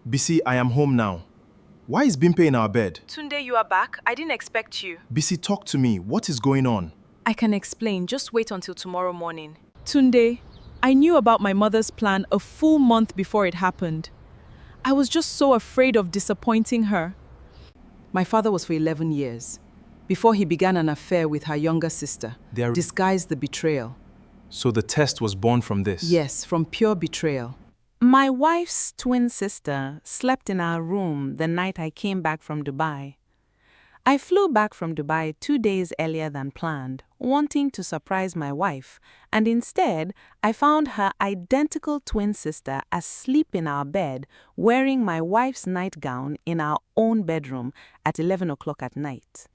Bisi, I am home now. Why is Bimpe in our bed? Tunde, you are back? I didn't expect you. Bisi, talk to me. What is going on? I can explain. Just wait until tomorrow morning. Tunde, I knew about my mother's plan a full month before it happened. I was just so afraid of disappointing her. My father was for 11 years, before he began an affair with her younger sister, disguised the betrayal. So the test was born from this? Yes, from pure betrayal. My wife's twin sister slept in our room the night I came back from Dubai. I flew back from Dubai 2 days earlier than planned, wanting to surprise my wife, and instead, I found her identical twin sister asleep in our bed, wearing my wife's nightgown in our own bedroom at 11 o'clock at night.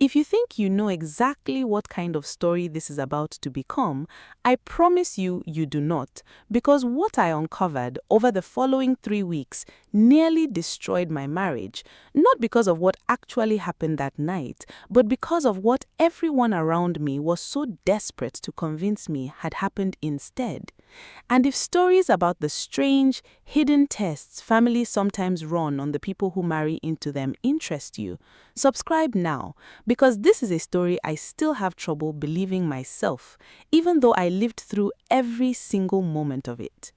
If you think you know exactly what kind of story this is about to become, I promise you do not, because what I uncovered over the following 3 weeks nearly destroyed my marriage, not because of what actually happened that night, but because of what everyone around me was so desperate to convince me had happened instead. And if stories about the strange, hidden tests families sometimes run on the people who marry into them interest you, subscribe now, because this is a story I still have trouble believing myself, even though I lived through every single moment of it.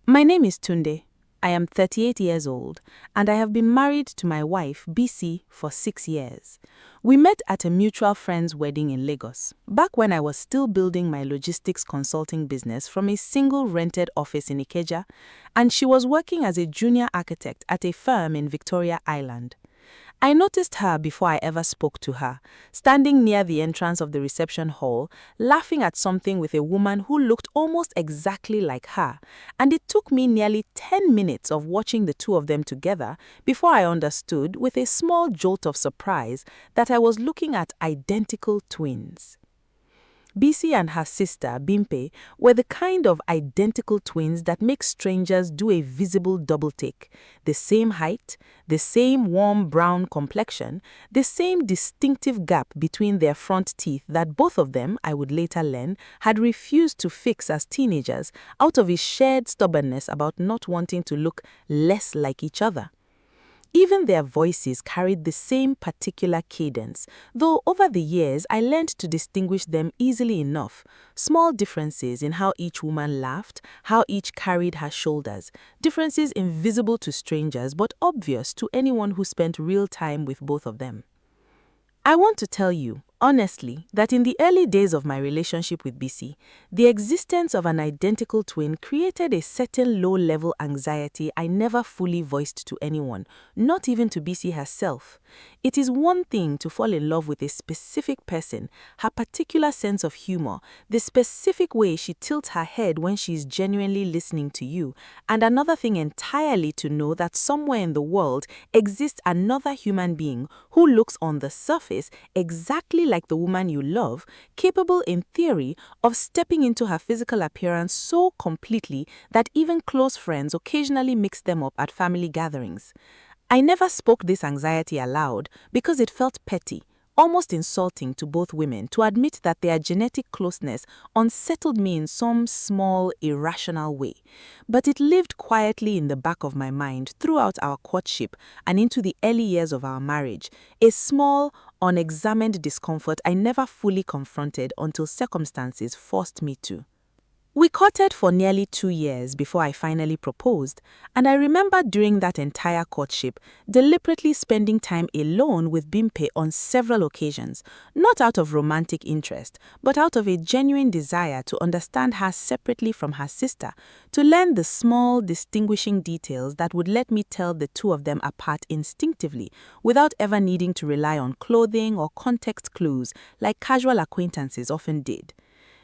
My name is Tunde. I am 38 years old, and I have been married to my wife, BC, for 6 years. We met at a mutual friend's wedding in Lagos, back when I was still building my logistics consulting business from a single rented office in Ikeja, and she was working as a junior architect at a firm in Victoria Island. I noticed her before I ever spoke to her, standing near the entrance of the reception hall, laughing at something with a woman who looked almost exactly like her, and it took me nearly 10 minutes of watching the two of them together before I understood, with a small jolt of surprise, that I was looking at identical twins. BC and her sister, Bimpe, were the kind of identical twins that make strangers do a visible double-take. The same height, the same warm brown complexion, the same distinctive gap between their front teeth that both of them, I would later learn, had refused to fix as teenagers out of a shared stubbornness about not wanting to look less like each other. Even their voices carried the same particular cadence, though over the years I learned to distinguish them easily enough. Small differences in how each woman laughed, how each carried her shoulders, differences invisible to strangers but obvious to anyone who spent real time with both of them. I want to tell you, honestly, that in the early days of my relationship with BC, the existence of an identical twin created a certain low-level anxiety I never fully voiced to anyone, not even to BC herself. It is one thing to fall in love with a specific person, her particular sense of humor, the specific way she tilts her head when she is genuinely listening to you, and another thing entirely to know that somewhere in the world exists another human being who looks on the surface exactly like the woman you love, capable in theory of stepping into her physical appearance so completely that even close friends occasionally mix them up at family gatherings. I never spoke this anxiety aloud because it felt petty, almost insulting to both women to admit that their genetic closeness unsettled me in some small, irrational way. But it lived quietly in the back of my mind throughout our courtship and into the early years of our marriage, a small, unexamined discomfort I never fully confronted until circumstances forced me to. We courted for nearly 2 years before I finally proposed, and I remember during that entire courtship deliberately spending time alone with Bimpe on several occasions, not out of romantic interest, but out of a genuine desire to understand her separately from her sister, to learn the small, distinguishing details that would let me tell the two of them apart instinctively, without ever needing to rely on clothing or context clues like casual acquaintances often did.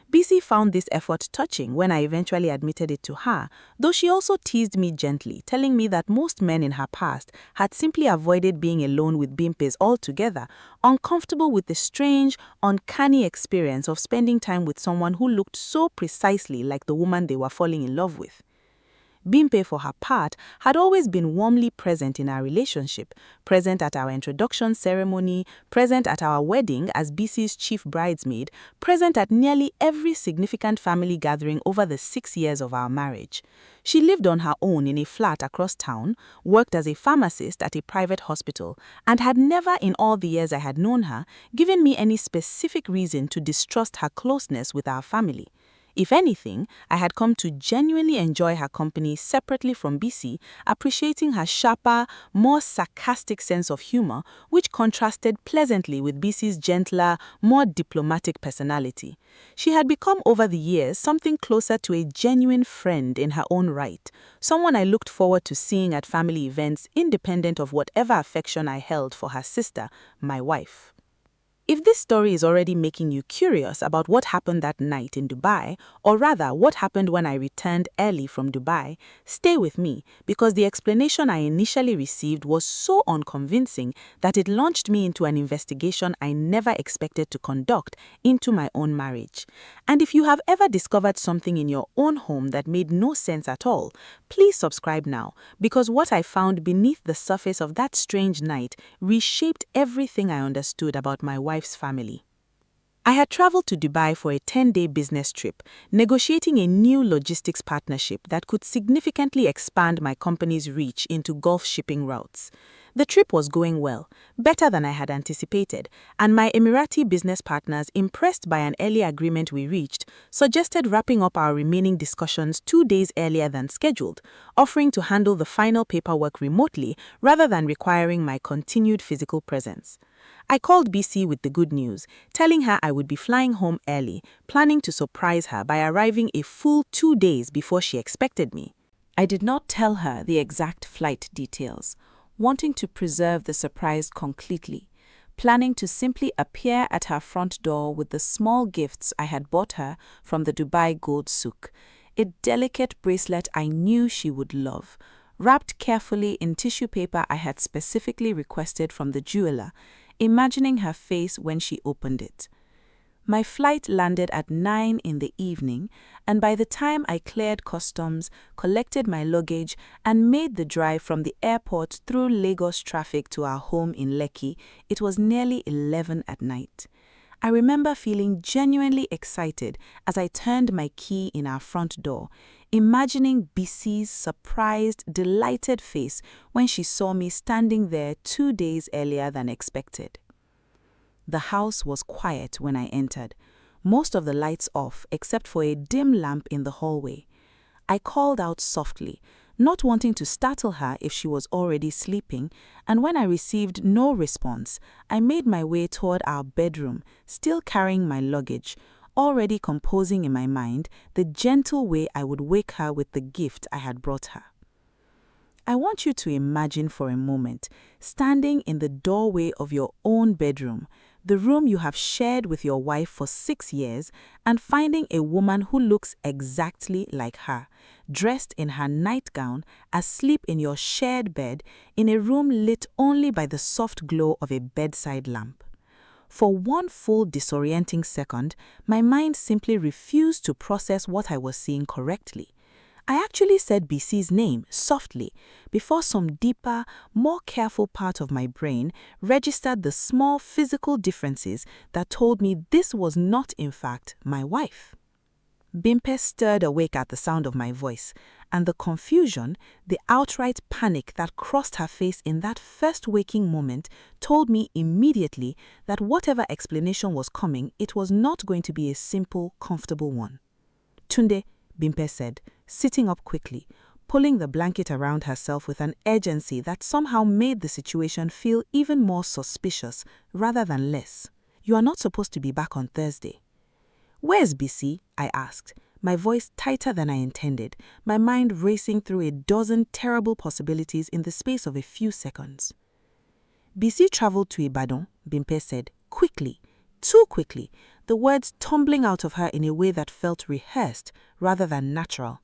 BC found this effort touching when I eventually admitted it to her, though she also teased me gently, telling me that most men in her past had simply avoided being alone with Bimpes altogether, uncomfortable with the strange, uncanny experience of spending time with someone who looked so precisely like the woman they were falling in love with. Bimpe, for her part, had always been warmly present in our relationship, present at our introduction ceremony, present at our wedding as BC's chief bridesmaid, present at nearly every significant family gathering over the 6 years of our marriage. She lived on her own in a flat across town, worked as a pharmacist at a private hospital, and had never in all the years I had known her given me any specific reason to distrust her closeness with our family. If anything, I had come to genuinely enjoy her company separately from BC, appreciating her sharper, more sarcastic sense of humor, which contrasted pleasantly with BC's gentler, more diplomatic personality. She had become over the years something closer to a genuine friend in her own right, someone I looked forward to seeing at family events independent of whatever affection I held for her sister, my wife. If this story is already making you curious about what happened that night in Dubai, or rather what happened when I returned early from Dubai, stay with me because the explanation I initially received was so unconvincing that it launched me into an investigation I never expected to conduct into my own marriage. And if you have ever discovered something in your own home that made no sense at all, please subscribe now because what I found beneath the surface of that strange night reshaped everything I understood about my wife's family. I had traveled to Dubai for a 10-day business trip, negotiating a new logistics partnership that could significantly expand my company's reach into Gulf shipping routes. The trip was going well, better than I had anticipated, and my Emirati business partners, impressed by an early agreement we reached, suggested wrapping up our remaining discussions 2 days earlier than scheduled, offering to handle the final paperwork remotely rather than requiring my continued physical presence. I called BC with the good news, telling her I would be flying home early, planning to surprise her by arriving a full 2 days before she expected me. I did not tell her the exact flight details, wanting to preserve the surprise completely, planning to simply appear at her front door with the small gifts I had bought her from the Dubai Gold Souk, a delicate bracelet I knew she would love, wrapped carefully in tissue paper I had specifically requested from the jeweler, imagining her face when she opened it. My flight landed at 9 in the evening, and by the time I cleared customs, collected my luggage, and made the drive from the airport through Lagos traffic to our home in Lekki, it was nearly 11 at night. I remember feeling genuinely excited as I turned my key in our front door, imagining BC's surprised, delighted face when she saw me standing there 2 days earlier than expected. The house was quiet when I entered, most of the lights off except for a dim lamp in the hallway. I called out softly, not wanting to startle her if she was already sleeping, and when I received no response, I made my way toward our bedroom, still carrying my luggage, already composing in my mind the gentle way I would wake her with the gift I had brought her. I want you to imagine for a moment, standing in the doorway of your own bedroom, the room you have shared with your wife for 6 years, and finding a woman who looks exactly like her, dressed in her nightgown, asleep in your shared bed, in a room lit only by the soft glow of a bedside lamp. For one full disorienting second, my mind simply refused to process what I was seeing correctly. I actually said BC's name softly before some deeper, more careful part of my brain registered the small physical differences that told me this was not, in fact, my wife. Bimpe stirred awake at the sound of my voice, and the confusion, the outright panic that crossed her face in that first waking moment told me immediately that whatever explanation was coming, it was not going to be a simple, comfortable one. Tunde, Bimpe said, sitting up quickly, pulling the blanket around herself with an urgency that somehow made the situation feel even more suspicious rather than less. You are not supposed to be back on Thursday. Where's BC? I asked, my voice tighter than I intended, my mind racing through a dozen terrible possibilities in the space of a few seconds. BC traveled to Ibadan, Bimpe said, quickly, too quickly, the words tumbling out of her in a way that felt rehearsed rather than natural.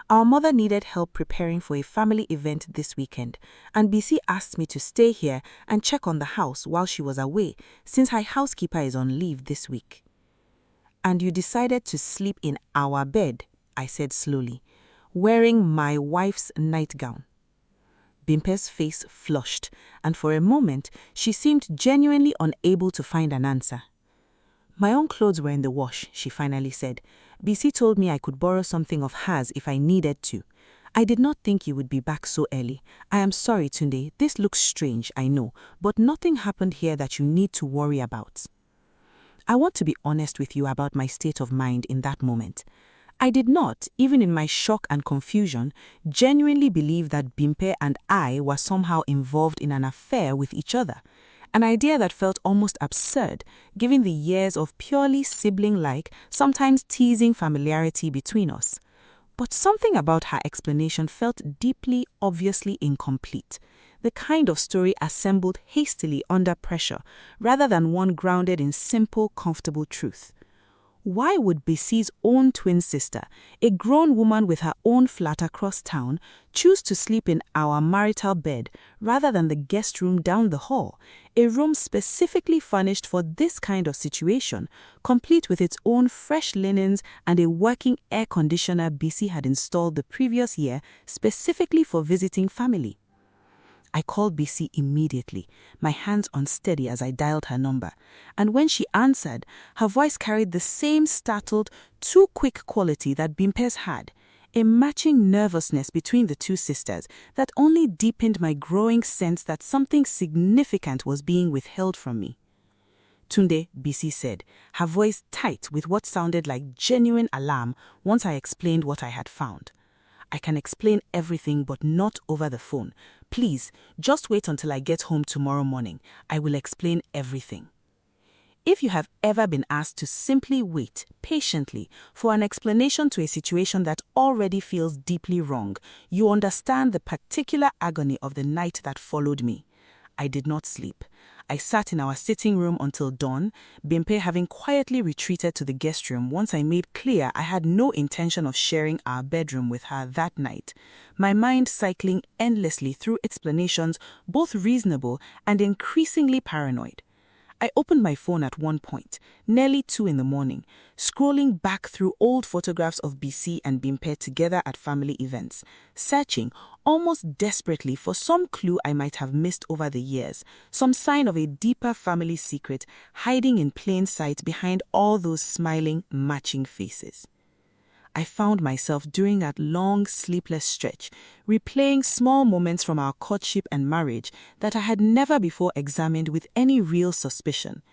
Our mother needed help preparing for a family event this weekend, and BC asked me to stay here and check on the house while she was away, since her housekeeper is on leave this week. And you decided to sleep in our bed, I said slowly. wearing my wife's nightgown. Bimpe's face flushed, and for a moment she seemed genuinely unable to find an answer. My own clothes were in the wash, she finally said. BC told me I could borrow something of hers if I needed to. I did not think you would be back so early. I am sorry, Tunde. This looks strange, I know, but nothing happened here that you need to worry about. I want to be honest with you about my state of mind in that moment. I did not, even in my shock and confusion, genuinely believe that Bimpe and I were somehow involved in an affair with each other. An idea that felt almost absurd, given the years of purely sibling-like, sometimes teasing familiarity between us. But something about her explanation felt deeply, obviously incomplete. The kind of story assembled hastily under pressure, rather than one grounded in simple, comfortable truth. Why would BC's own twin sister, a grown woman with her own flat across town, choose to sleep in our marital bed rather than the guest room down the hall, a room specifically furnished for this kind of situation, complete with its own fresh linens and a working air conditioner BC had installed the previous year specifically for visiting family? I called BC immediately, my hands unsteady as I dialed her number, and when she answered, her voice carried the same startled, too quick quality that Bimpe's had, a matching nervousness between the two sisters that only deepened my growing sense that something significant was being withheld from me. Tunde, BC said, her voice tight with what sounded like genuine alarm once I explained what I had found. I can explain everything but not over the phone. Please, just wait until I get home tomorrow morning. I will explain everything. If you have ever been asked to simply wait patiently for an explanation to a situation that already feels deeply wrong, you understand the particular agony of the night that followed me. I did not sleep. I sat in our sitting room until dawn, Bimpe having quietly retreated to the guest room once I made clear I had no intention of sharing our bedroom with her that night, my mind cycling endlessly through explanations both reasonable and increasingly paranoid. I opened my phone at one point, nearly 2 in the morning, scrolling back through old photographs of BC and Bimpe together at family events, searching almost desperately for some clue I might have missed over the years, some sign of a deeper family secret hiding in plain sight behind all those smiling, matching faces. I found myself during that long, sleepless stretch, replaying small moments from our courtship and marriage that I had never before examined with any real suspicion.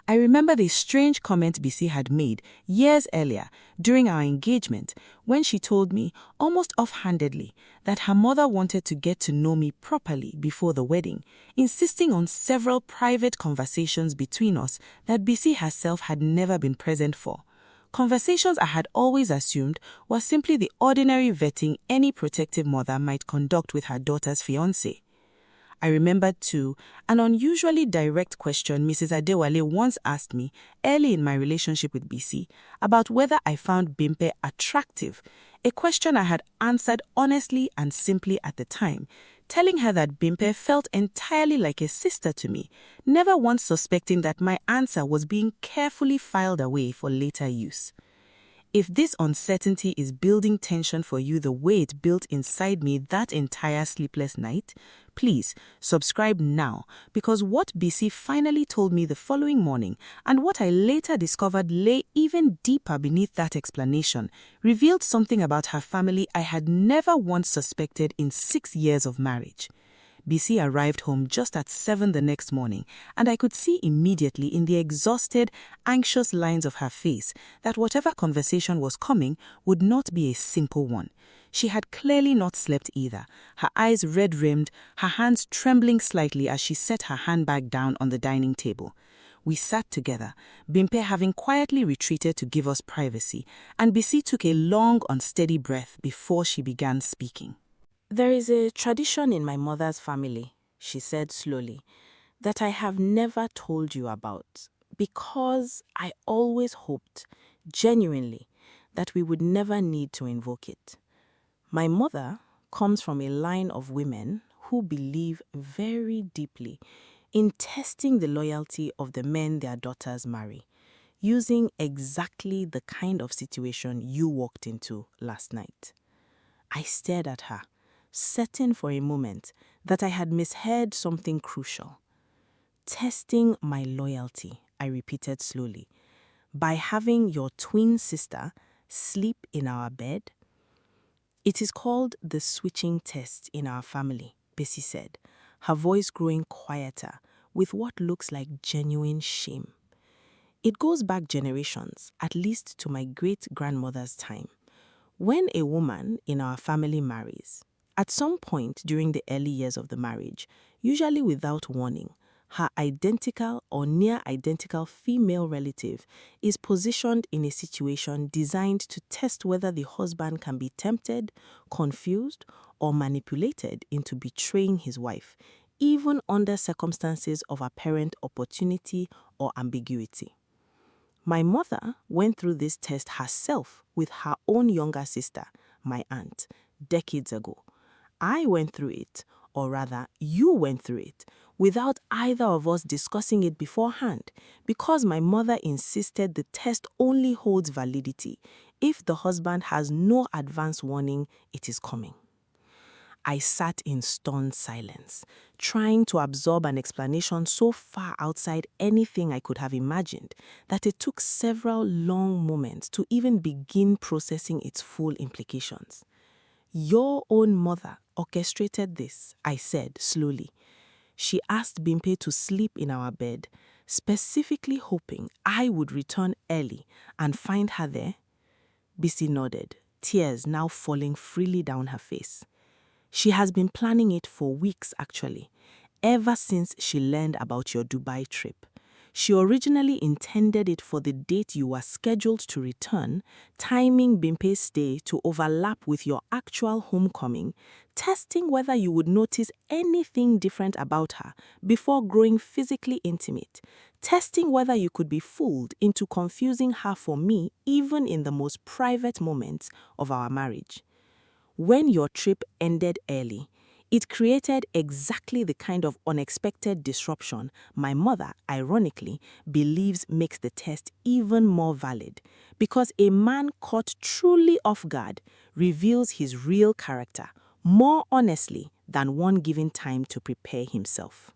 I remember the strange comment BC had made years earlier during our engagement when she told me, almost offhandedly, that her mother wanted to get to know me properly before the wedding, insisting on several private conversations between us that BC herself had never been present for. Conversations I had always assumed were simply the ordinary vetting any protective mother might conduct with her daughter's fiancé. I remembered, too, an unusually direct question Mrs. Adewale once asked me early in my relationship with BC about whether I found Bimpe attractive, a question I had answered honestly and simply at the time, telling her that Bimpe felt entirely like a sister to me, never once suspecting that my answer was being carefully filed away for later use. If this uncertainty is building tension for you the way it built inside me that entire sleepless night, please subscribe now, because what BC finally told me the following morning and what I later discovered lay even deeper beneath that explanation revealed something about her family I had never once suspected in 6 years of marriage. BC arrived home just at 7 the next morning, and I could see immediately in the exhausted, anxious lines of her face that whatever conversation was coming would not be a simple one. She had clearly not slept either, her eyes red-rimmed, her hands trembling slightly as she set her handbag down on the dining table. We sat together, Bimpe having quietly retreated to give us privacy, and BC took a long, unsteady breath before she began speaking. "There is a tradition in my mother's family," she said slowly, "that I have never told you about, because I always hoped, genuinely, that we would never need to invoke it. My mother comes from a line of women who believe very deeply in testing the loyalty of the men their daughters marry, using exactly the kind of situation you walked into last night. I stared at her, certain for a moment that I had misheard something crucial. Testing my loyalty, I repeated slowly, by having your twin sister sleep in our bed? It is called the switching test in our family, Bessie said, her voice growing quieter with what looks like genuine shame. It goes back generations, at least to my great-grandmother's time. When a woman in our family marries, at some point during the early years of the marriage, usually without warning, her identical or near identical female relative is positioned in a situation designed to test whether the husband can be tempted, confused, or manipulated into betraying his wife, even under circumstances of apparent opportunity or ambiguity. My mother went through this test herself with her own younger sister, my aunt, decades ago. I went through it, or rather, you went through it, without either of us discussing it beforehand, because my mother insisted the test only holds validity if the husband has no advance warning it is coming. I sat in stunned silence, trying to absorb an explanation so far outside anything I could have imagined that it took several long moments to even begin processing its full implications. Your own mother orchestrated this, I said slowly. She asked Bimpe to sleep in our bed, specifically hoping I would return early and find her there. Bisi nodded, tears now falling freely down her face. She has been planning it for weeks, actually, ever since she learned about your Dubai trip. She originally intended it for the date you were scheduled to return, timing Bimpe's stay to overlap with your actual homecoming, testing whether you would notice anything different about her before growing physically intimate, testing whether you could be fooled into confusing her for me even in the most private moments of our marriage. When your trip ended early, it created exactly the kind of unexpected disruption my mother, ironically, believes makes the test even more valid, because a man caught truly off guard reveals his real character more honestly than one given time to prepare himself.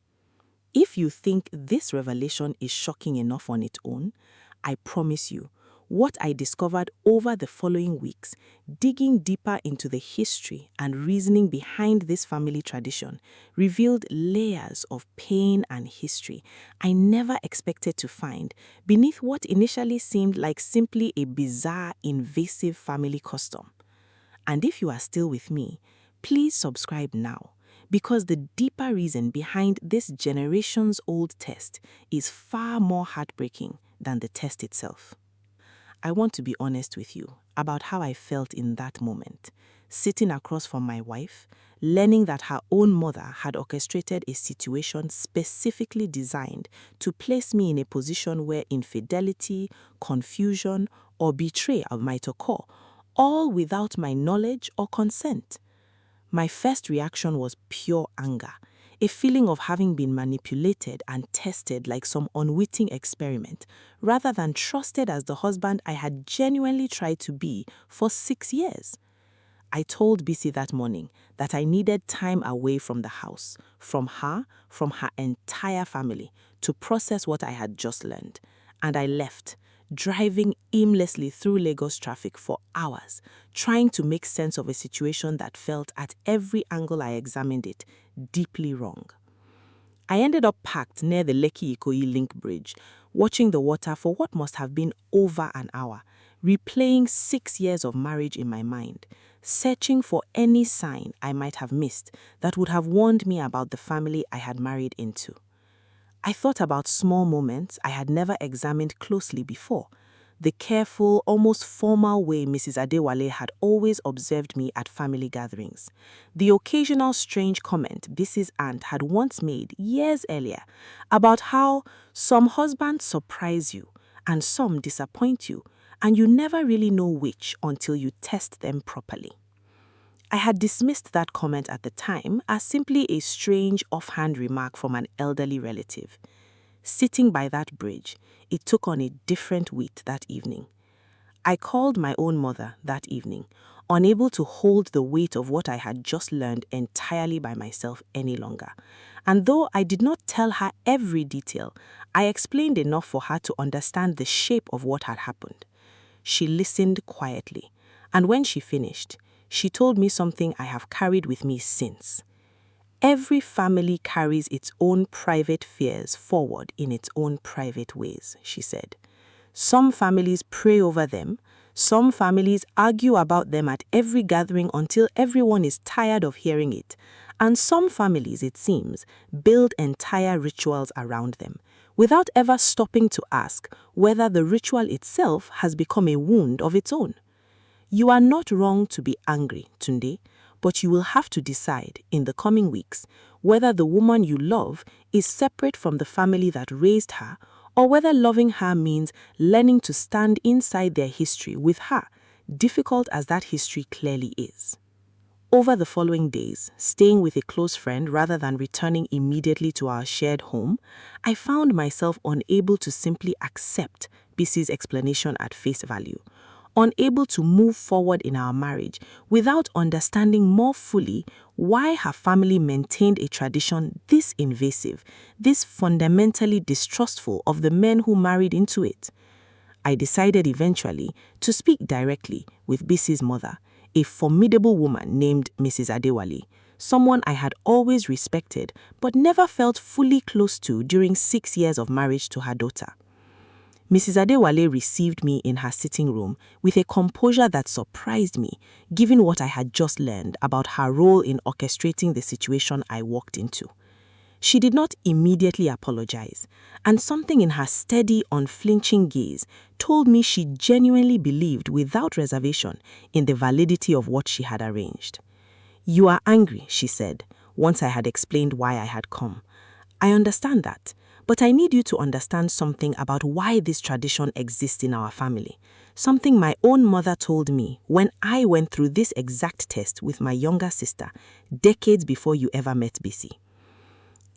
If you think this revelation is shocking enough on its own, I promise you, what I discovered over the following weeks, digging deeper into the history and reasoning behind this family tradition, revealed layers of pain and history I never expected to find beneath what initially seemed like simply a bizarre, invasive family custom. And if you are still with me, please subscribe now, because the deeper reason behind this generations-old test is far more heartbreaking than the test itself. I want to be honest with you about how I felt in that moment, sitting across from my wife, learning that her own mother had orchestrated a situation specifically designed to place me in a position where infidelity, confusion, or betrayal might occur, all without my knowledge or consent. My first reaction was pure anger, a feeling of having been manipulated and tested like some unwitting experiment, rather than trusted as the husband I had genuinely tried to be for 6 years. I told Bisi that morning that I needed time away from the house, from her entire family, to process what I had just learned. And I left, driving aimlessly through Lagos traffic for hours, trying to make sense of a situation that felt, at every angle I examined it, deeply wrong. I ended up parked near the Lekki-Ikoyi Link Bridge, watching the water for what must have been over an hour, replaying 6 years of marriage in my mind, searching for any sign I might have missed that would have warned me about the family I had married into. I thought about small moments I had never examined closely before. The careful, almost formal way Mrs. Adewale had always observed me at family gatherings. The occasional strange comment Bisi's aunt had once made years earlier about how some husbands surprise you and some disappoint you, and you never really know which until you test them properly. I had dismissed that comment at the time as simply a strange offhand remark from an elderly relative. Sitting by that bridge, it took on a different weight that evening. I called my own mother that evening, unable to hold the weight of what I had just learned entirely by myself any longer. And though I did not tell her every detail, I explained enough for her to understand the shape of what had happened. She listened quietly, and when she finished, she told me something I have carried with me since. Every family carries its own private fears forward in its own private ways, she said. Some families pray over them, some families argue about them at every gathering until everyone is tired of hearing it, and some families, it seems, build entire rituals around them, without ever stopping to ask whether the ritual itself has become a wound of its own. You are not wrong to be angry, Tunde, but you will have to decide in the coming weeks whether the woman you love is separate from the family that raised her, or whether loving her means learning to stand inside their history with her, difficult as that history clearly is. Over the following days, staying with a close friend rather than returning immediately to our shared home, I found myself unable to simply accept Bisi's explanation at face value, unable to move forward in our marriage without understanding more fully why her family maintained a tradition this invasive, this fundamentally distrustful of the men who married into it. I decided eventually to speak directly with Bisi's mother, a formidable woman named Mrs. Adewale, someone I had always respected but never felt fully close to during 6 years of marriage to her daughter. Mrs. Adewale received me in her sitting room with a composure that surprised me, given what I had just learned about her role in orchestrating the situation I walked into. She did not immediately apologize, and something in her steady, unflinching gaze told me she genuinely believed without reservation in the validity of what she had arranged. "You are angry," she said, once I had explained why I had come. "I understand that, but I need you to understand something about why this tradition exists in our family. Something my own mother told me when I went through this exact test with my younger sister, decades before you ever met Bisi.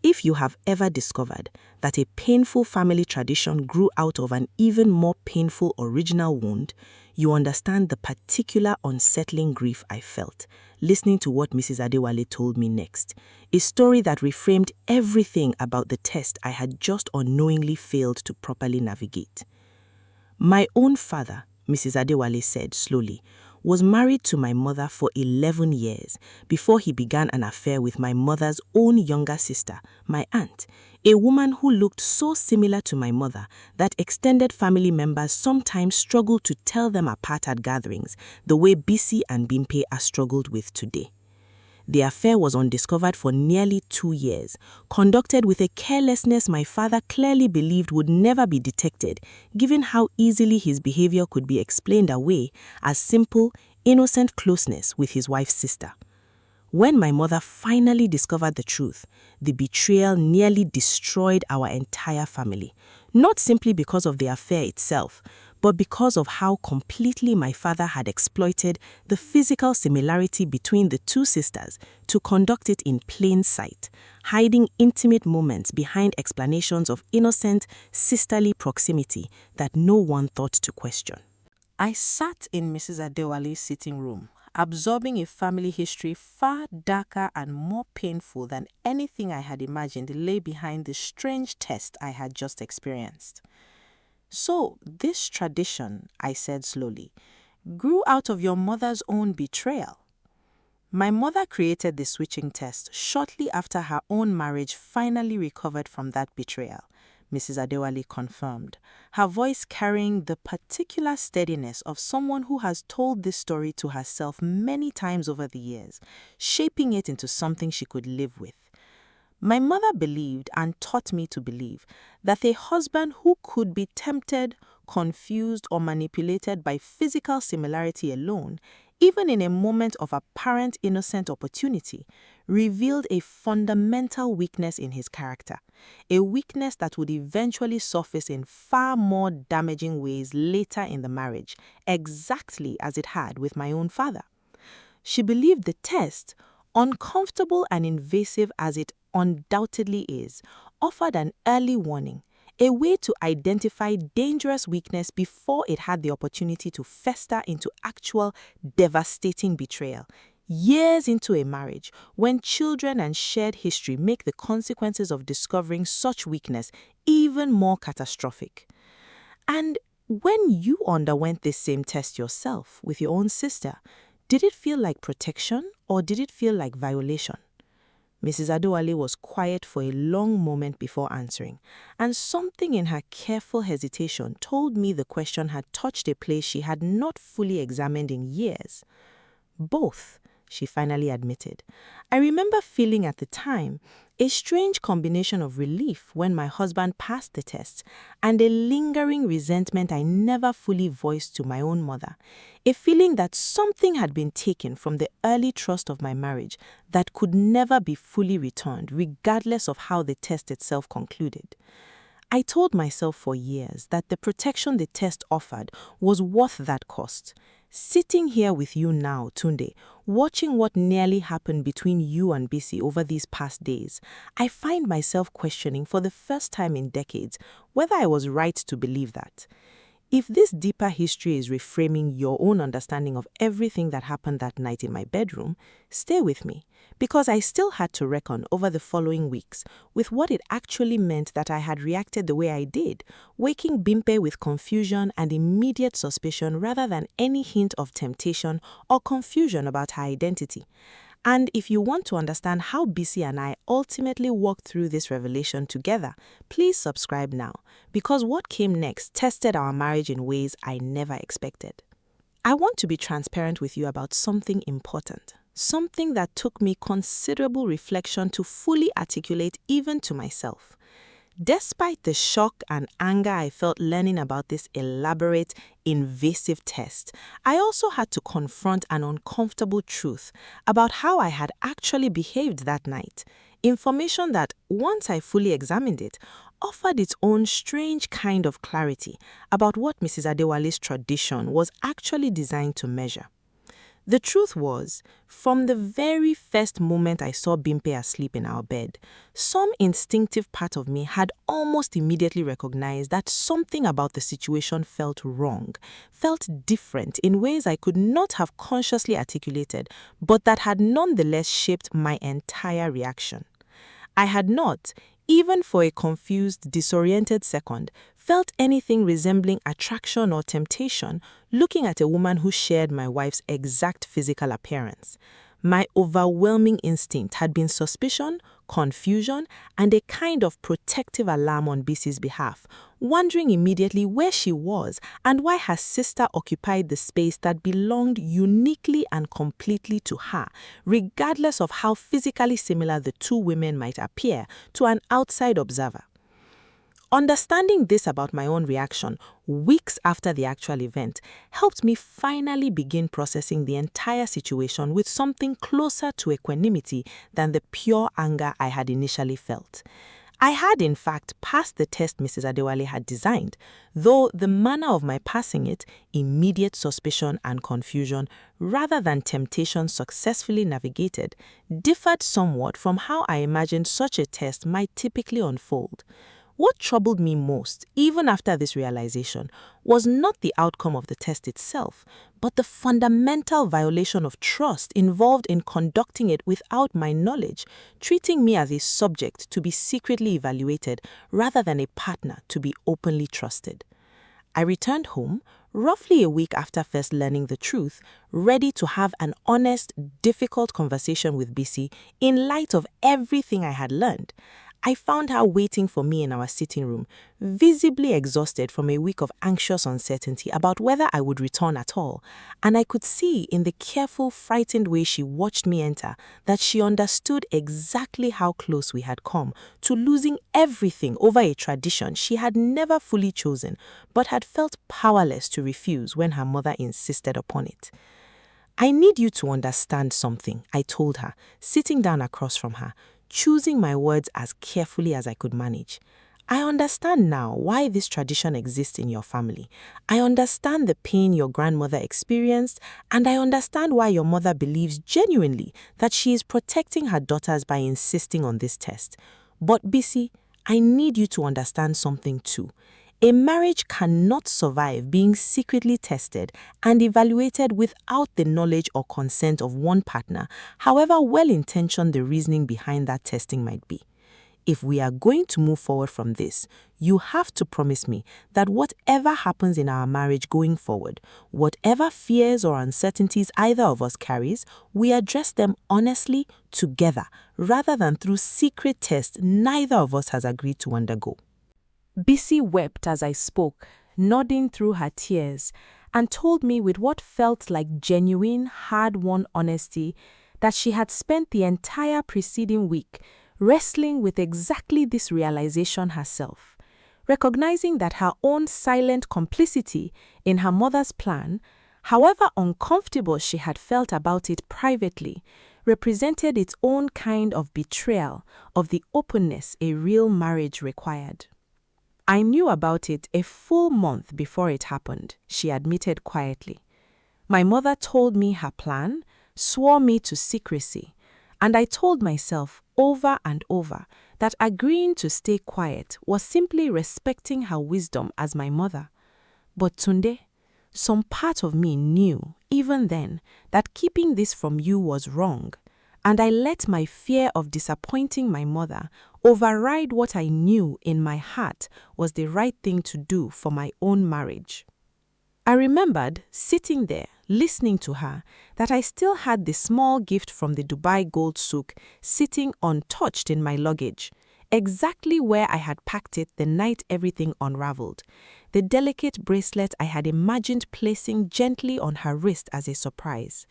If you have ever discovered that a painful family tradition grew out of an even more painful original wound, you understand the particular unsettling grief I felt listening to what Mrs. Adewale told me next, a story that reframed everything about the test I had just unknowingly failed to properly navigate. My own father," Mrs. Adewale said slowly, "was married to my mother for 11 years before he began an affair with my mother's own younger sister, my aunt, a woman who looked so similar to my mother that extended family members sometimes struggled to tell them apart at gatherings, the way Bisi and Bimpe are struggled with today. The affair was undiscovered for nearly 2 years, conducted with a carelessness my father clearly believed would never be detected, given how easily his behavior could be explained away as simple, innocent closeness with his wife's sister. When my mother finally discovered the truth, the betrayal nearly destroyed our entire family, not simply because of the affair itself, but because of how completely my father had exploited the physical similarity between the two sisters to conduct it in plain sight, hiding intimate moments behind explanations of innocent, sisterly proximity that no one thought to question. I sat in Mrs. Adewale's sitting room, absorbing a family history far darker and more painful than anything I had imagined lay behind the strange test I had just experienced. "So, this tradition," I said slowly, "grew out of your mother's own betrayal." My mother created the switching test shortly after her own marriage finally recovered from that betrayal, Mrs. Adewale confirmed, her voice carrying the particular steadiness of someone who has told this story to herself many times over the years, shaping it into something she could live with. My mother believed and taught me to believe that a husband who could be tempted, confused, or manipulated by physical similarity alone, even in a moment of apparent innocent opportunity, revealed a fundamental weakness in his character, a weakness that would eventually surface in far more damaging ways later in the marriage, exactly as it had with my own father. She believed the test, uncomfortable and invasive as it undoubtedly is, offered an early warning, a way to identify dangerous weakness before it had the opportunity to fester into actual devastating betrayal. Years into a marriage, when children and shared history make the consequences of discovering such weakness even more catastrophic. And when you underwent this same test yourself with your own sister, did it feel like protection or did it feel like violation? Mrs. Adewale was quiet for a long moment before answering, and something in her careful hesitation told me the question had touched a place she had not fully examined in years. Both, she finally admitted. I remember feeling at the time a strange combination of relief when my husband passed the test and a lingering resentment I never fully voiced to my own mother, a feeling that something had been taken from the early trust of my marriage that could never be fully returned regardless of how the test itself concluded. I told myself for years that the protection the test offered was worth that cost. Sitting here with you now, Tunde, watching what nearly happened between you and Bisi over these past days, I find myself questioning for the first time in decades whether I was right to believe that. If this deeper history is reframing your own understanding of everything that happened that night in my bedroom, stay with me, because I still had to reckon over the following weeks with what it actually meant that I had reacted the way I did, waking Bimpe with confusion and immediate suspicion rather than any hint of temptation or confusion about her identity. And if you want to understand how Bisi and I ultimately walked through this revelation together, please subscribe now, because what came next tested our marriage in ways I never expected. I want to be transparent with you about something important, something that took me considerable reflection to fully articulate even to myself. Despite the shock and anger I felt learning about this elaborate, invasive test, I also had to confront an uncomfortable truth about how I had actually behaved that night. Information that, once I fully examined it, offered its own strange kind of clarity about what Mrs. Adewale's tradition was actually designed to measure. The truth was, from the very first moment I saw Bimpe asleep in our bed, some instinctive part of me had almost immediately recognized that something about the situation felt wrong, felt different in ways I could not have consciously articulated, but that had nonetheless shaped my entire reaction. I had not, even for a confused, disoriented second, felt anything resembling attraction or temptation looking at a woman who shared my wife's exact physical appearance. My overwhelming instinct had been suspicion, confusion, and a kind of protective alarm on Bisi's behalf, wondering immediately where she was and why her sister occupied the space that belonged uniquely and completely to her, regardless of how physically similar the two women might appear to an outside observer. Understanding this about my own reaction weeks after the actual event helped me finally begin processing the entire situation with something closer to equanimity than the pure anger I had initially felt. I had, in fact, passed the test Mrs. Adewale had designed, though the manner of my passing it, immediate suspicion and confusion, rather than temptation successfully navigated, differed somewhat from how I imagined such a test might typically unfold. What troubled me most, even after this realization, was not the outcome of the test itself, but the fundamental violation of trust involved in conducting it without my knowledge, treating me as a subject to be secretly evaluated rather than a partner to be openly trusted. I returned home, roughly a week after first learning the truth, ready to have an honest, difficult conversation with Bisi in light of everything I had learned. I found her waiting for me in our sitting room, visibly exhausted from a week of anxious uncertainty about whether I would return at all, and I could see in the careful, frightened way she watched me enter that she understood exactly how close we had come to losing everything over a tradition she had never fully chosen, but had felt powerless to refuse when her mother insisted upon it. "I need you to understand something," I told her, sitting down across from her, choosing my words as carefully as I could manage. "I understand now why this tradition exists in your family. I understand the pain your grandmother experienced, and I understand why your mother believes genuinely that she is protecting her daughters by insisting on this test. But Bisi, I need you to understand something too. A marriage cannot survive being secretly tested and evaluated without the knowledge or consent of one partner, however well-intentioned the reasoning behind that testing might be. If we are going to move forward from this, you have to promise me that whatever happens in our marriage going forward, whatever fears or uncertainties either of us carries, we address them honestly together rather than through secret tests neither of us has agreed to undergo. Bisi wept as I spoke, nodding through her tears, and told me with what felt like genuine, hard-won honesty that she had spent the entire preceding week wrestling with exactly this realization herself, recognizing that her own silent complicity in her mother's plan, however uncomfortable she had felt about it privately, represented its own kind of betrayal of the openness a real marriage required. I knew about it a full month before it happened, she admitted quietly. My mother told me her plan, swore me to secrecy, and I told myself over and over that agreeing to stay quiet was simply respecting her wisdom as my mother. But Tunde, some part of me knew, even then, that keeping this from you was wrong, and I let my fear of disappointing my mother override what I knew in my heart was the right thing to do for my own marriage. I remembered, sitting there, listening to her, that I still had the small gift from the Dubai gold souk sitting untouched in my luggage, exactly where I had packed it the night everything unraveled, the delicate bracelet I had imagined placing gently on her wrist as a surprise.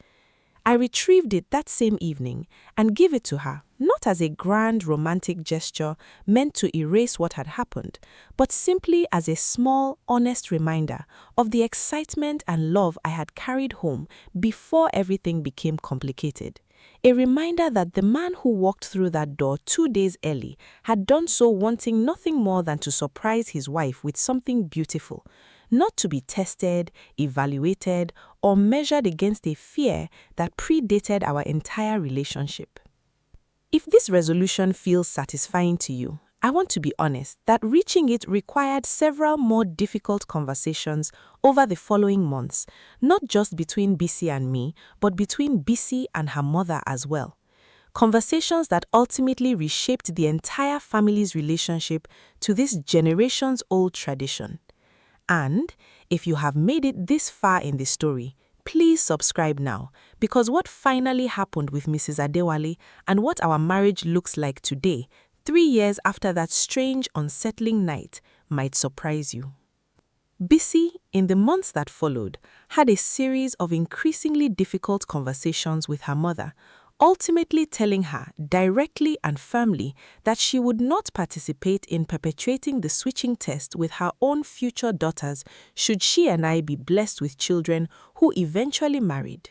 I retrieved it that same evening and gave it to her, not as a grand romantic gesture meant to erase what had happened, but simply as a small, honest reminder of the excitement and love I had carried home before everything became complicated. A reminder that the man who walked through that door 2 days early had done so wanting nothing more than to surprise his wife with something beautiful, not to be tested, evaluated, or measured against a fear that predated our entire relationship. If this resolution feels satisfying to you, I want to be honest that reaching it required several more difficult conversations over the following months, not just between Bisi and me, but between Bisi and her mother as well. Conversations that ultimately reshaped the entire family's relationship to this generations-old tradition. And if you have made it this far in the story, please subscribe now, because what finally happened with Mrs. Adewale and what our marriage looks like today, 3 years after that strange, unsettling night, might surprise you. Bisi, in the months that followed, had a series of increasingly difficult conversations with her mother, ultimately telling her directly and firmly that she would not participate in perpetuating the switching test with her own future daughters should she and I be blessed with children who eventually married.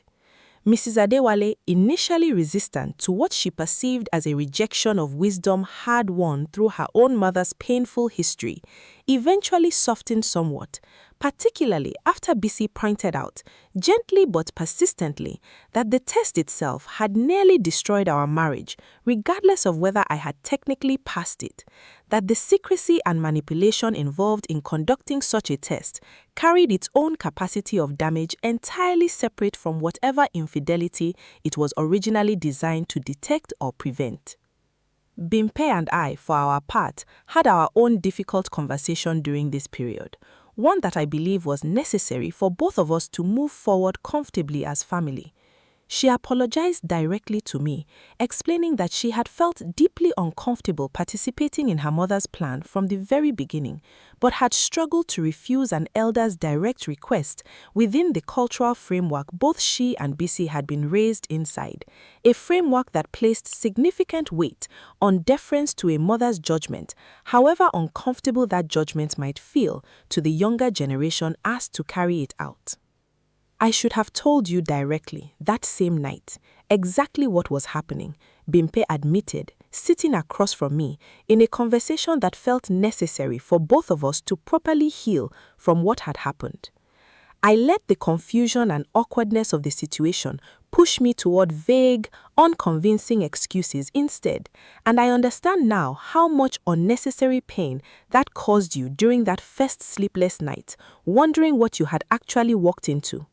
Mrs. Adewale, initially resistant to what she perceived as a rejection of wisdom hard-won through her own mother's painful history, eventually softened somewhat, particularly after Bisi pointed out, gently but persistently, that the test itself had nearly destroyed our marriage, regardless of whether I had technically passed it, that the secrecy and manipulation involved in conducting such a test carried its own capacity of damage entirely separate from whatever infidelity it was originally designed to detect or prevent. Bimpe and I, for our part, had our own difficult conversation during this period, one that I believe was necessary for both of us to move forward comfortably as family. She apologized directly to me, explaining that she had felt deeply uncomfortable participating in her mother's plan from the very beginning, but had struggled to refuse an elder's direct request within the cultural framework both she and Bisi had been raised inside, a framework that placed significant weight on deference to a mother's judgment, however uncomfortable that judgment might feel to the younger generation asked to carry it out. I should have told you directly, that same night, exactly what was happening, Bimpe admitted, sitting across from me, in a conversation that felt necessary for both of us to properly heal from what had happened. I let the confusion and awkwardness of the situation push me toward vague, unconvincing excuses instead, and I understand now how much unnecessary pain that caused you during that first sleepless night, wondering what you had actually walked into.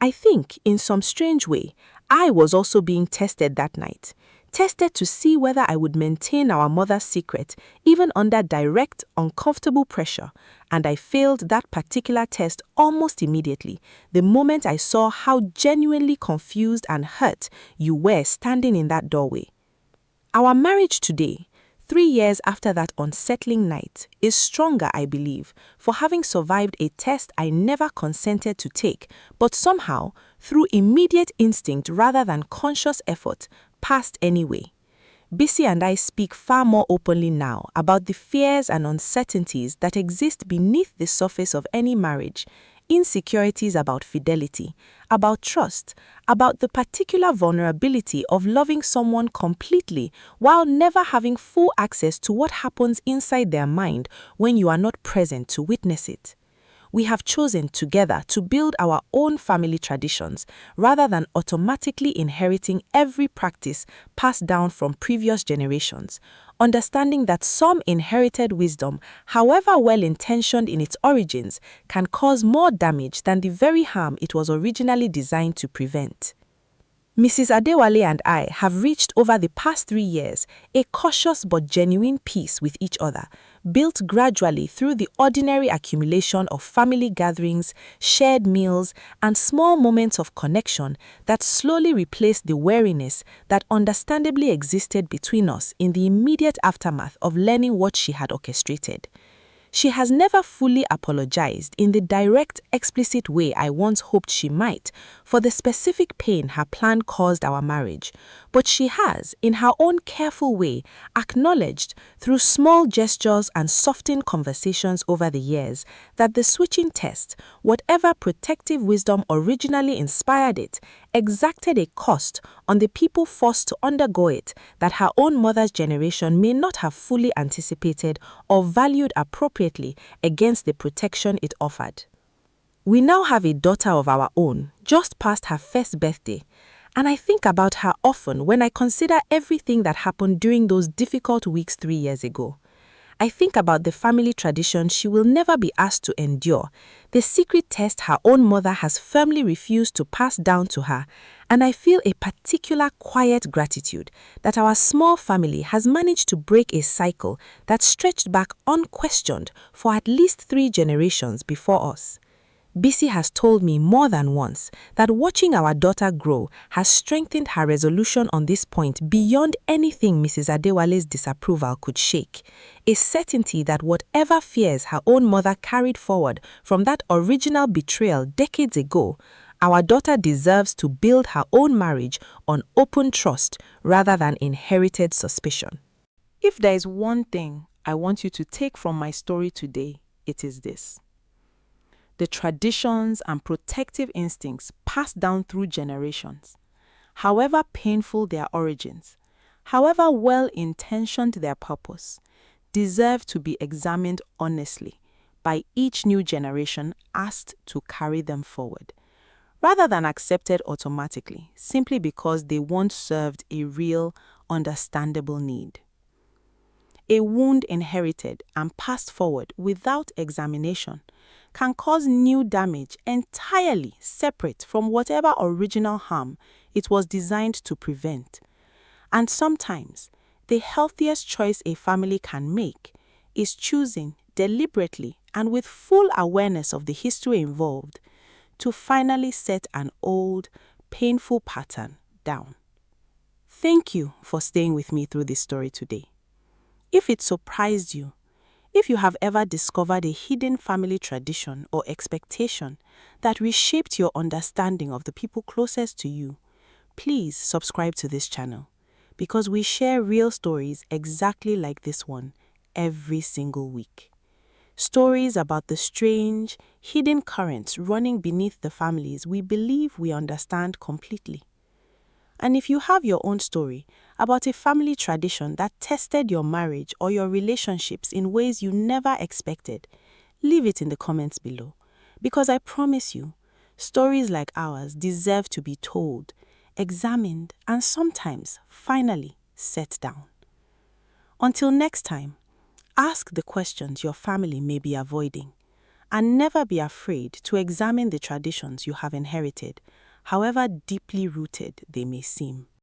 I think, in some strange way, I was also being tested that night. Tested to see whether I would maintain our mother's secret, even under direct, uncomfortable pressure, and I failed that particular test almost immediately, the moment I saw how genuinely confused and hurt you were standing in that doorway. Our marriage today, 3 years after that unsettling night, is stronger, I believe, for having survived a test I never consented to take, but somehow, through immediate instinct rather than conscious effort, passed anyway. Bisi and I speak far more openly now about the fears and uncertainties that exist beneath the surface of any marriage, insecurities about fidelity, about trust, about the particular vulnerability of loving someone completely while never having full access to what happens inside their mind when you are not present to witness it. We have chosen together to build our own family traditions rather than automatically inheriting every practice passed down from previous generations, understanding that some inherited wisdom, however well-intentioned in its origins, can cause more damage than the very harm it was originally designed to prevent. Mrs. Adewale and I have reached over the past 3 years a cautious but genuine peace with each other, built gradually through the ordinary accumulation of family gatherings, shared meals, and small moments of connection that slowly replaced the wariness that understandably existed between us in the immediate aftermath of learning what she had orchestrated. She has never fully apologized in the direct, explicit way I once hoped she might for the specific pain her plan caused our marriage, but she has, in her own careful way, acknowledged through small gestures and softened conversations over the years that the switching test, whatever protective wisdom originally inspired it, exacted a cost on the people forced to undergo it that her own mother's generation may not have fully anticipated or valued appropriately against the protection it offered. We now have a daughter of our own, just past her first birthday, and I think about her often when I consider everything that happened during those difficult weeks 3 years ago. I think about the family tradition she will never be asked to endure, the secret test her own mother has firmly refused to pass down to her, and I feel a particular quiet gratitude that our small family has managed to break a cycle that stretched back unquestioned for at least 3 generations before us. Bisi has told me more than once that watching our daughter grow has strengthened her resolution on this point beyond anything Mrs. Adewale's disapproval could shake, a certainty that whatever fears her own mother carried forward from that original betrayal decades ago, our daughter deserves to build her own marriage on open trust rather than inherited suspicion. If there is one thing I want you to take from my story today, it is this. The traditions and protective instincts passed down through generations, however painful their origins, however well-intentioned their purpose, deserve to be examined honestly by each new generation asked to carry them forward, rather than accepted automatically simply because they once served a real, understandable need. A wound inherited and passed forward without examination can cause new damage entirely separate from whatever original harm it was designed to prevent. And sometimes, the healthiest choice a family can make is choosing deliberately and with full awareness of the history involved to finally set an old, painful pattern down. Thank you for staying with me through this story today. If it surprised you, if you have ever discovered a hidden family tradition or expectation that reshaped your understanding of the people closest to you, please subscribe to this channel because we share real stories exactly like this one every single week. Stories about the strange, hidden currents running beneath the families we believe we understand completely. And if you have your own story about a family tradition that tested your marriage or your relationships in ways you never expected, leave it in the comments below. Because I promise you, stories like ours deserve to be told, examined, and sometimes, finally, set down. Until next time, ask the questions your family may be avoiding, and never be afraid to examine the traditions you have inherited, however deeply rooted they may seem.